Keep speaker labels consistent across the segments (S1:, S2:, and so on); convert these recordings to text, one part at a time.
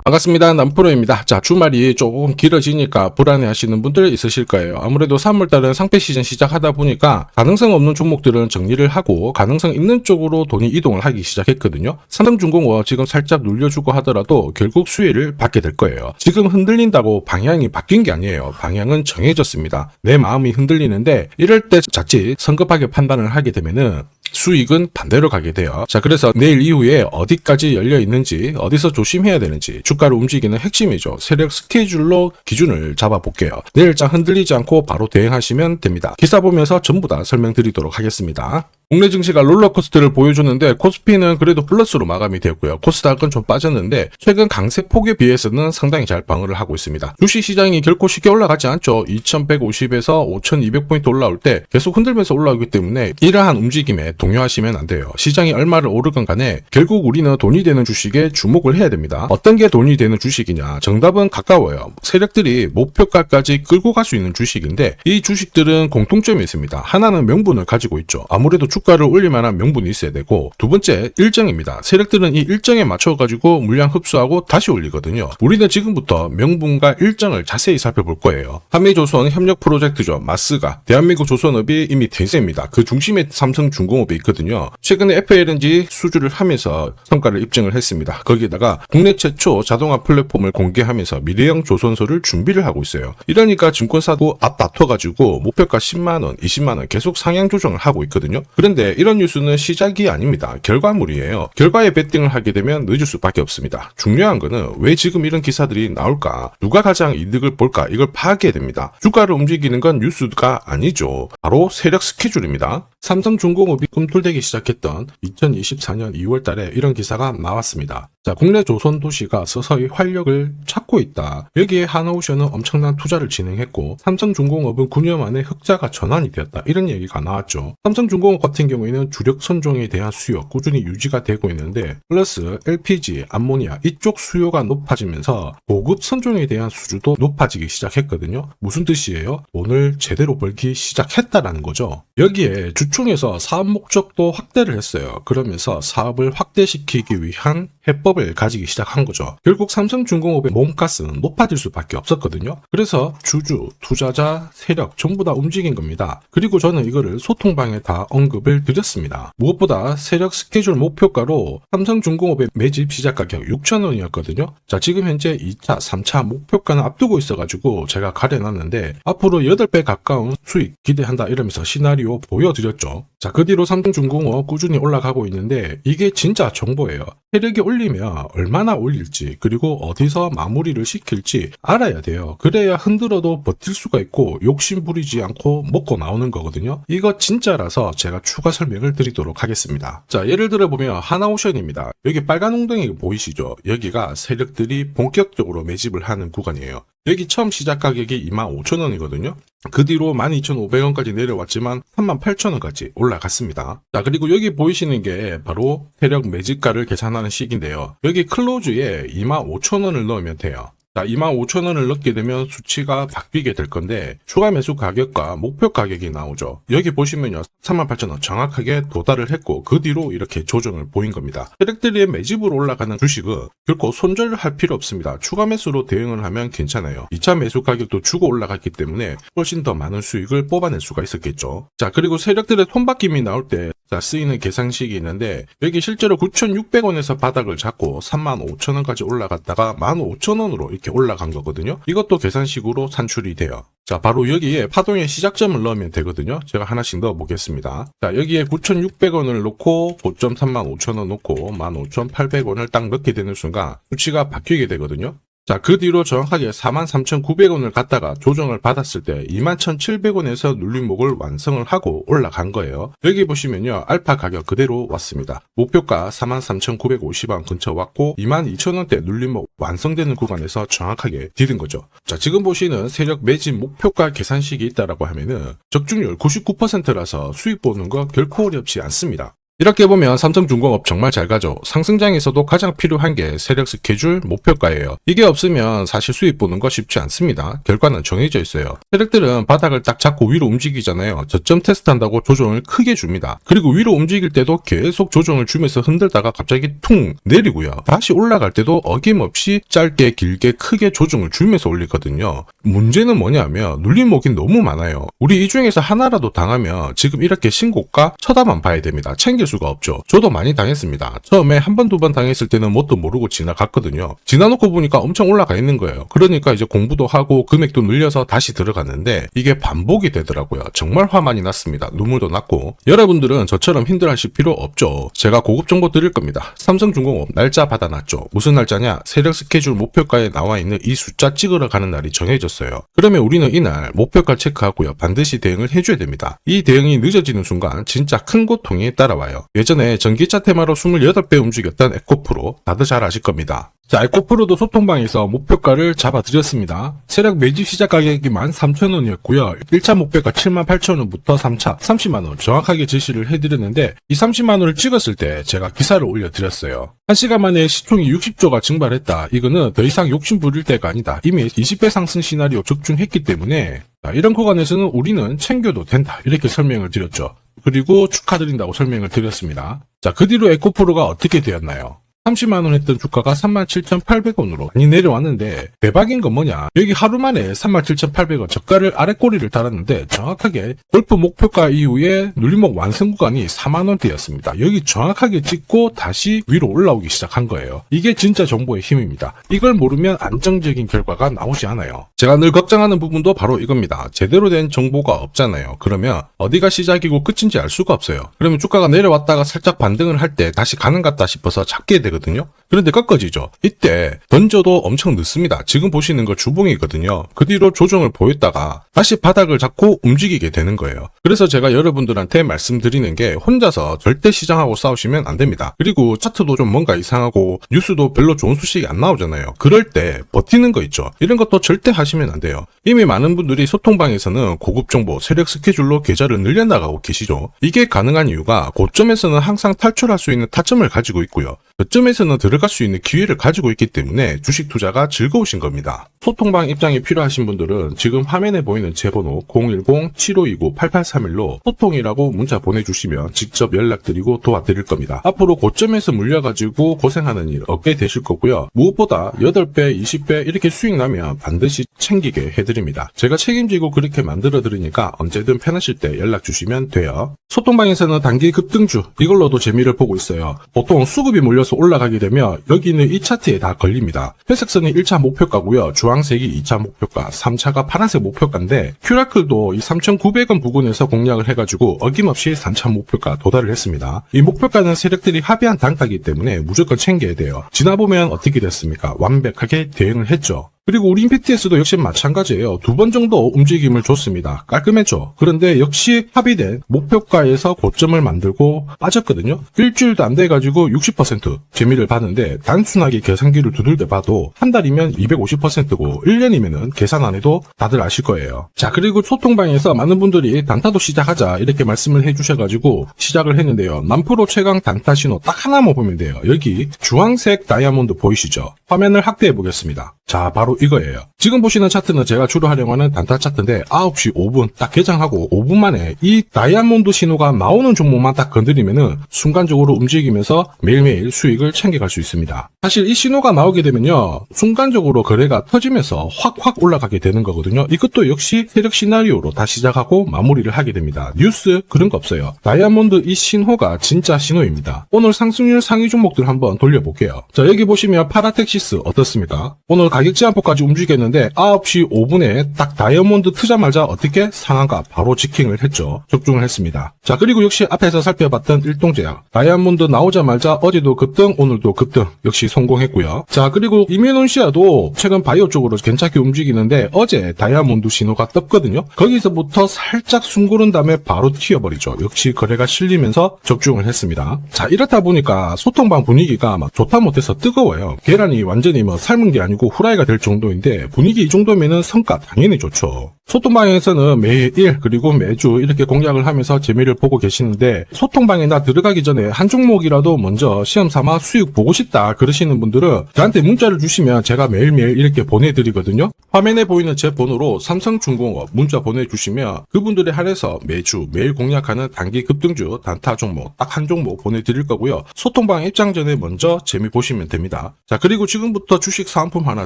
S1: 반갑습니다. 남프로입니다. 자, 주말이 조금 길어지니까 불안해 하시는 분들 있으실 거예요. 아무래도 3월달은 상패 시즌 시작하다 보니까 가능성 없는 종목들은 정리를 하고 가능성 있는 쪽으로 돈이 이동을 하기 시작했거든요. 삼성중공업 지금 살짝 눌려주고 하더라도 결국 수혜를 받게 될 거예요. 지금 흔들린다고 방향이 바뀐 게 아니에요. 방향은 정해졌습니다. 내 마음이 흔들리는데 이럴 때 자칫 성급하게 판단을 하게 되면은 수익은 반대로 가게 돼요. 자, 그래서 내일 이후에 어디까지 열려 있는지, 어디서 조심해야 되는지 주가를 움직이는 핵심이죠. 세력 스케줄로 기준을 잡아볼게요. 내일장 흔들리지 않고 바로 대응하시면 됩니다. 기사 보면서 전부 다 설명드리도록 하겠습니다. 국내 증시가 롤러코스터를 보여주는데 코스피는 그래도 플러스로 마감이 되었고요. 코스닥은 좀 빠졌는데 최근 강세 폭에 비해서는 상당히 잘 방어를 하고 있습니다. 주식시장이 결코 쉽게 올라가지 않죠. 2150에서 5200포인트 올라올 때 계속 흔들면서 올라오기 때문에 이러한 움직임에 동요하시면 안 돼요. 시장이 얼마를 오르건 간에 결국 우리는 돈이 되는 주식에 주목을 해야 됩니다. 어떤 게 돈이 되는 주식이냐? 정답은 가까워요. 세력들이 목표가까지 끌고 갈 수 있는 주식인데 이 주식들은 공통점이 있습니다. 하나는 명분을 가지고 있죠. 아무래도 주가를 올릴 만한 명분이 있어야 되고, 두 번째 일정입니다. 세력들은 이 일정에 맞춰가지고 물량 흡수하고 다시 올리거든요. 우리는 지금부터 명분과 일정을 자세히 살펴볼 거예요. 한미조선 협력 프로젝트죠. 마스가 대한민국 조선업이 이미 대세입니다. 그 중심에 삼성중공업이 있거든요. 최근에 FLNG 수주를 하면서 성과를 입증을 했습니다. 거기에다가 국내 최초 자동화 플랫폼을 공개하면서 미래형 조선소를 준비를 하고 있어요. 이러니까 증권사도 앞다퉈가지고 목표가 10만원, 20만원 계속 상향 조정을 하고 있거든요. 그런데 이런 뉴스는 시작이 아닙니다. 결과물이에요. 결과에 베팅을 하게 되면 늦을 수밖에 없습니다. 중요한 거는 왜 지금 이런 기사들이 나올까? 누가 가장 이득을 볼까? 이걸 파악해야 됩니다. 주가를 움직이는 건 뉴스가 아니죠. 바로 세력 스케줄입니다. 삼성중공업이 꿈틀대기 시작했던 2024년 2월 달에 이런 기사가 나왔습니다. 자, 국내 조선 도시가 서서히 활력을 찾고 있다. 여기에 하나오션은 엄청난 투자를 진행했고 삼성중공업은 9년 만에 흑자가 전환이 되었다. 이런 얘기가 나왔죠. 삼성중공업 같은 경우에는 주력 선종에 대한 수요 꾸준히 유지가 되고 있는데 플러스 LPG, 암모니아 이쪽 수요가 높아지면서 고급 선종에 대한 수주도 높아지기 시작했거든요. 무슨 뜻이에요? 돈을 제대로 벌기 시작했다라는 거죠. 여기에 주총에서 사업 목적도 확대를 했어요. 그러면서 사업을 확대시키기 위한 해법을 가지기 시작한 거죠. 결국 삼성중공업의 몸값은 높아질 수밖에 없었거든요. 그래서 주주, 투자자, 세력 전부 다 움직인 겁니다. 그리고 저는 이거를 소통방에 다 언급을 드렸습니다. 무엇보다 세력 스케줄 목표가로 삼성중공업의 매집 시작 가격 6,000원이었거든요. 자, 지금 현재 2차, 3차 목표가는 앞두고 있어가지고 제가 가려놨는데 앞으로 8배 가까운 수익 기대한다 이러면서 시나리오 보여드렸죠. 자, 그 뒤로 삼성중공업 꾸준히 올라가고 있는데 이게 진짜 정보예요. 세력이 올리면 얼마나 올릴지 그리고 어디서 마무리를 시킬지 알아야 돼요. 그래야 흔들어도 버틸 수가 있고 욕심 부리지 않고 먹고 나오는 거거든요. 이거 진짜라서 제가 추가 설명을 드리도록 하겠습니다. 자, 예를 들어 보면 하나오션입니다. 여기 빨간 웅덩이 보이시죠? 여기가 세력들이 본격적으로 매집을 하는 구간이에요. 여기 처음 시작 가격이 25,000원이거든요. 그 뒤로 12,500원까지 내려왔지만 38,000원까지 올라갔습니다. 자, 그리고 여기 보이시는 게 바로 세력 매집가를 계산하는 식인데요. 여기 클로즈에 25,000원을 넣으면 돼요. 자, 25,000원을 넣게 되면 수치가 바뀌게 될 건데 추가 매수 가격과 목표 가격이 나오죠. 여기 보시면요. 38,000원 정확하게 도달을 했고 그 뒤로 이렇게 조정을 보인 겁니다. 세력들이 매집으로 올라가는 주식은 결코 손절할 필요 없습니다. 추가 매수로 대응을 하면 괜찮아요. 2차 매수 가격도 주고 올라갔기 때문에 훨씬 더 많은 수익을 뽑아낼 수가 있었겠죠. 자, 그리고 세력들의 손바뀜이 나올 때 쓰이는 계산식이 있는데 여기 실제로 9,600원에서 바닥을 잡고 35,000원까지 올라갔다가 15,000원으로 이렇게 올라간 거거든요. 이것도 계산식으로 산출이 돼요. 자, 바로 여기에 파동의 시작점을 넣으면 되거든요. 제가 하나씩 넣어 보겠습니다. 자, 여기에 9,600원을 놓고 고점 35,000원 놓고 15,800원을 딱 넣게 되는 순간 수치가 바뀌게 되거든요. 자, 그 뒤로 정확하게 43,900원을 갖다가 조정을 받았을 때 21,700원에서 눌림목을 완성을 하고 올라간 거예요. 여기 보시면요. 알파 가격 그대로 왔습니다. 목표가 43,950원 근처 왔고 22,000원대 눌림목 완성되는 구간에서 정확하게 디딘 거죠. 자, 지금 보시는 세력 매집 목표가 계산식이 있다라고 하면은 적중률 99%라서 수익 보는 거 결코 어렵지 않습니다. 이렇게 보면 삼성중공업 정말 잘 가죠. 상승장에서도 가장 필요한 게 세력 스케줄, 목표가예요. 이게 없으면 사실 수익 보는 거 쉽지 않습니다. 결과는 정해져 있어요. 세력들은 바닥을 딱 잡고 위로 움직이잖아요. 저점 테스트한다고 조정을 크게 줍니다. 그리고 위로 움직일 때도 계속 조정을 주면서 흔들다가 갑자기 퉁 내리고요. 다시 올라갈 때도 어김없이 짧게 길게 크게 조정을 주면서 올리거든요. 문제는 뭐냐면 눌림목이 너무 많아요. 우리 이 중에서 하나라도 당하면 지금 이렇게 신고가 쳐다만 봐야 됩니다. 챙길 수가 없죠. 저도 많이 당했습니다. 처음에 한 번, 두 번 당했을 때는 뭣도 모르고 지나갔거든요. 지나놓고 보니까 엄청 올라가 있는 거예요. 그러니까 이제 공부도 하고 금액도 늘려서 다시 들어갔는데 이게 반복이 되더라고요. 정말 화만이 났습니다. 눈물도 났고. 여러분들은 저처럼 힘들어하실 필요 없죠. 제가 고급 정보 드릴 겁니다. 삼성중공업 날짜 받아놨죠. 무슨 날짜냐? 세력 스케줄 목표가에 나와 있는 이 숫자 찍으러 가는 날이 정해졌어요. 그러면 우리는 이날 목표가 체크하고요. 반드시 대응을 해줘야 됩니다. 이 대응이 늦어지는 순간 진짜 큰 고통이 따라와요. 예전에 전기차 테마로 28배 움직였던 에코프로 다들 잘 아실 겁니다. 자, 에코프로도 소통방에서 목표가를 잡아드렸습니다. 세력 매집 시작 가격이 13,000원이었고요. 1차 목표가 78,000원부터 3차 30만원 정확하게 제시를 해드렸는데 이 30만원을 찍었을 때 제가 기사를 올려드렸어요. 1시간 만에 시총이 60조가 증발했다. 이거는 더 이상 욕심 부릴 때가 아니다. 이미 20배 상승 시나리오 적중했기 때문에 이런 구간에서는 우리는 챙겨도 된다. 이렇게 설명을 드렸죠. 그리고 축하드린다고 설명을 드렸습니다. 자, 그 뒤로 에코프로가 어떻게 되었나요? 30만원 했던 주가가 37,800원으로 많이 내려왔는데 대박인 건 뭐냐, 여기 하루 만에 37,800원 저가를 아랫꼬리를 달았는데 정확하게 골프 목표가 이후에 눌림목 완성 구간이 4만원대였습니다. 여기 정확하게 찍고 다시 위로 올라오기 시작한 거예요. 이게 진짜 정보의 힘입니다. 이걸 모르면 안정적인 결과가 나오지 않아요. 제가 늘 걱정하는 부분도 바로 이겁니다. 제대로 된 정보가 없잖아요. 그러면 어디가 시작이고 끝인지 알 수가 없어요. 그러면 주가가 내려왔다가 살짝 반등을 할 때 다시 가는 것 같다 싶어서 잡게 되거든요. 그런데 꺾어지죠. 이때 던져도 엄청 늦습니다. 지금 보시는 거 주봉이거든요. 그 뒤로 조정을 보였다가 다시 바닥을 잡고 움직이게 되는 거예요. 그래서 제가 여러분들한테 말씀드리는 게 혼자서 절대 시장하고 싸우시면 안 됩니다. 그리고 차트도 좀 뭔가 이상하고 뉴스도 별로 좋은 소식이 안 나오잖아요. 그럴 때 버티는 거 있죠. 이런 것도 절대 하시면 안 돼요. 이미 많은 분들이 소통방에서는 고급 정보, 세력 스케줄로 계좌를 늘려나가고 계시죠. 이게 가능한 이유가 고점에서는 항상 탈출할 수 있는 타점을 가지고 있고요. 저점에서는 들어갈 수 있는 기회를 가지고 있기 때문에 주식 투자가 즐거우신 겁니다. 소통방 입장이 필요하신 분들은 지금 화면에 보이는 제 번호 010-7529-8831로 소통이라고 문자 보내주시면 직접 연락드리고 도와드릴 겁니다. 앞으로 고점에서 물려가지고 고생하는 일 없게 되실 거고요. 무엇보다 8배, 20배 이렇게 수익 나면 반드시 챙기게 해드립니다. 제가 책임지고 그렇게 만들어드리니까 언제든 편하실 때 연락 주시면 돼요. 소통방에서는 단기 급등주 이걸로도 재미를 보고 있어요. 보통 수급이 몰려서 올라가게 되면 여기는 이 차트에 다 걸립니다. 회색선이 1차 목표가고요. 주황색이 2차 목표가, 3차가 파란색 목표가인데 큐라클도 이 3,900원 부근에서 공략을 해가지고 어김없이 3차 목표가 도달을 했습니다. 이 목표가는 세력들이 합의한 단가이기 때문에 무조건 챙겨야 돼요. 지나보면 어떻게 됐습니까? 완벽하게 대응을 했죠. 그리고 우리 임팩트에서도 역시 마찬가지예요. 2번 정도 움직임을 줬습니다. 깔끔했죠. 그런데 역시 합의된 목표가에서 고점을 만들고 빠졌거든요. 일주일도 안 돼가지고 60% 재미를 봤는데 단순하게 계산기를 두들겨 봐도 한 달이면 250%고 1년이면은 계산 안 해도 다들 아실 거예요. 자, 그리고 소통방에서 많은 분들이 단타도 시작하자 이렇게 말씀을 해주셔가지고 시작을 했는데요. 남프로 최강 단타 신호 딱 하나만 보면 돼요. 여기 주황색 다이아몬드 보이시죠? 화면을 확대해 보겠습니다. 자, 바로 이거예요. 지금 보시는 차트는 제가 주로 활용하는 단타 차트인데 9시 5분 딱 개장하고 5분 만에 이 다이아몬드 신호가 나오는 종목만 딱 건드리면은 순간적으로 움직이면서 매일매일 수익을 챙겨갈 수 있습니다. 사실 이 신호가 나오게 되면요, 순간적으로 거래가 터지면서 확 올라가게 되는 거거든요. 이것도 역시 세력 시나리오로 다 시작하고 마무리를 하게 됩니다. 뉴스 그런 거 없어요. 다이아몬드 이 신호가 진짜 신호입니다. 오늘 상승률 상위 종목들 한번 돌려볼게요. 자, 여기 보시면 파라텍시스 어떻습니까? 오늘 가격 제한폭까지 움직였는데 9시 5분에 딱 다이아몬드 트자마자 어떻게 상한가 바로 지킹을 했죠. 적중을 했습니다. 자, 그리고 역시 앞에서 살펴봤던 일동제약 다이아몬드 나오자마자 어제도 급등 오늘도 급등 역시 성공했고요. 자, 그리고 이뮤논시아도 최근 바이오 쪽으로 괜찮게 움직이는데 어제 다이아몬드 신호가 떴거든요. 거기서부터 살짝 숨고른 다음에 바로 튀어버리죠. 역시 거래가 실리면서 적중을 했습니다. 자, 이렇다 보니까 소통방 분위기가 막 좋다 못해서 뜨거워요. 계란이 완전히 뭐 삶은 게 아니고 후라이가 될 정도인데 분위기 이 정도면은 성과 당연히 좋죠. 소통방에서는 매일 그리고 매주 이렇게 공략을 하면서 재미를 보고 계시는데 소통방에 나 들어가기 전에 한 종목이라도 먼저 시험 삼아 수익 보고 싶다 그러시는 분들은 저한테 문자를 주시면 제가 매일매일 이렇게 보내드리거든요. 화면에 보이는 제 번호로 삼성중공업 문자 보내주시면 그분들에 한해서 매주 매일 공략하는 단기 급등주 단타 종목 딱 한 종목 보내드릴 거고요. 소통방 입장 전에 먼저 재미 보시면 됩니다. 자, 그리고 지금부터 주식 사은품 하나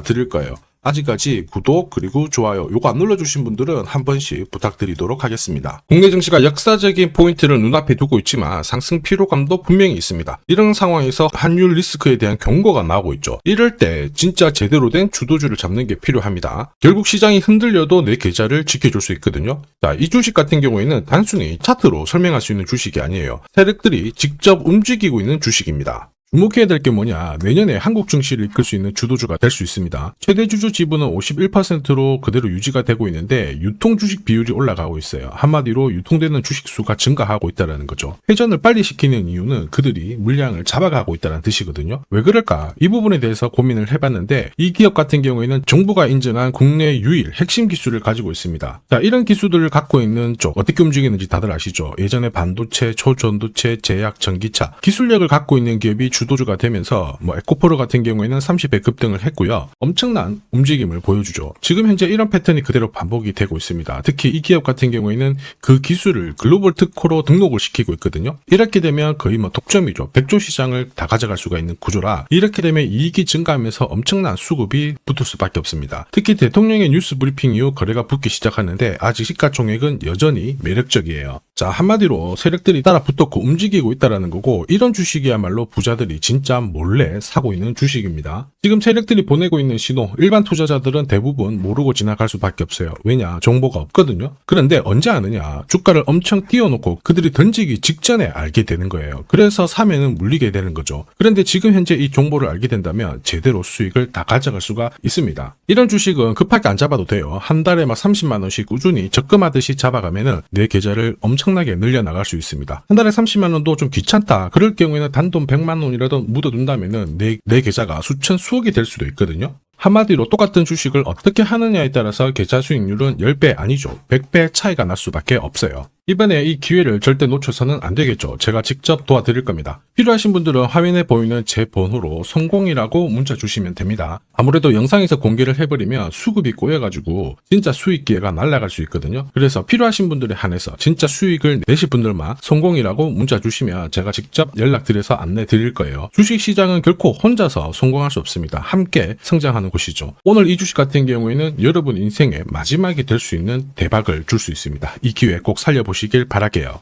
S1: 드릴 거예요. 아직까지 구독 그리고 좋아요 요거 안 눌러주신 분들은 한 번씩 부탁드리도록 하겠습니다. 국내 증시가 역사적인 포인트를 눈앞에 두고 있지만 상승 피로감도 분명히 있습니다. 이런 상황에서 환율 리스크에 대한 경고가 나오고 있죠. 이럴 때 진짜 제대로 된 주도주를 잡는 게 필요합니다. 결국 시장이 흔들려도 내 계좌를 지켜줄 수 있거든요. 자, 이 주식 같은 경우에는 단순히 차트로 설명할 수 있는 주식이 아니에요. 세력들이 직접 움직이고 있는 주식입니다. 주목해야 될 게 뭐냐, 내년에 한국 증시를 이끌 수 있는 주도주가 될 수 있습니다. 최대 주주 지분은 51%로 그대로 유지가 되고 있는데 유통 주식 비율이 올라가고 있어요. 한마디로 유통되는 주식 수가 증가하고 있다는 거죠. 회전을 빨리 시키는 이유는 그들이 물량을 잡아가고 있다는 뜻이거든요. 왜 그럴까? 이 부분에 대해서 고민을 해봤는데 이 기업 같은 경우에는 정부가 인정한 국내 유일 핵심 기술을 가지고 있습니다. 자, 이런 기술들을 갖고 있는 쪽 어떻게 움직이는지 다들 아시죠? 예전에 반도체, 초전도체, 제약, 전기차 기술력을 갖고 있는 기업이 주도주가 되면서 에코프로 같은 경우에는 30배 급등을 했고요. 엄청난 움직임을 보여주죠. 지금 현재 이런 패턴이 그대로 반복이 되고 있습니다. 특히 이 기업 같은 경우에는 그 기술을 글로벌 특허로 등록을 시키고 있거든요. 이렇게 되면 거의 독점이죠. 100조 시장을 다 가져갈 수가 있는 구조라 이렇게 되면 이익이 증가하면서 엄청난 수급이 붙을 수밖에 없습니다. 특히 대통령의 뉴스 브리핑 이후 거래가 붙기 시작하는데 아직 시가총액은 여전히 매력적이에요. 자, 한마디로 세력들이 따라 붙었고 움직이고 있다는 거고 이런 주식이야말로 부자들이 진짜 몰래 사고 있는 주식입니다. 지금 세력들이 보내고 있는 신호 일반 투자자들은 대부분 모르고 지나갈 수밖에 없어요. 왜냐? 정보가 없거든요. 그런데 언제 아느냐? 주가를 엄청 띄워놓고 그들이 던지기 직전에 알게 되는 거예요. 그래서 사면은 물리게 되는 거죠. 그런데 지금 현재 이 정보를 알게 된다면 제대로 수익을 다 가져갈 수가 있습니다. 이런 주식은 급하게 안 잡아도 돼요. 한 달에 30만 원씩 꾸준히 적금하듯이 잡아가면은 내 계좌를 엄청나게 늘려나갈 수 있습니다. 한 달에 30만 원도 좀 귀찮다. 그럴 경우에는 단돈 100만 원이라도 묻어둔다면은 내 계좌가 수천 수억이 될 수도 있거든요. 한마디로 똑같은 주식을 어떻게 하느냐에 따라서 계좌 수익률은 10배 아니죠. 100배 차이가 날 수밖에 없어요. 이번에 이 기회를 절대 놓쳐서는 안 되겠죠. 제가 직접 도와드릴 겁니다. 필요하신 분들은 화면에 보이는 제 번호로 성공이라고 문자 주시면 됩니다. 아무래도 영상에서 공개를 해버리면 수급이 꼬여가지고 진짜 수익 기회가 날아갈 수 있거든요. 그래서 필요하신 분들에 한해서 진짜 수익을 내실 분들만 성공이라고 문자 주시면 제가 직접 연락드려서 안내 드릴 거예요. 주식시장은 결코 혼자서 성공할 수 없습니다. 함께 성장하는 곳이죠. 오늘 이 주식 같은 경우에는 여러분 인생의 마지막이 될 수 있는 대박을 줄 수 있습니다. 이 기회 꼭 살려보시길 바랄게요.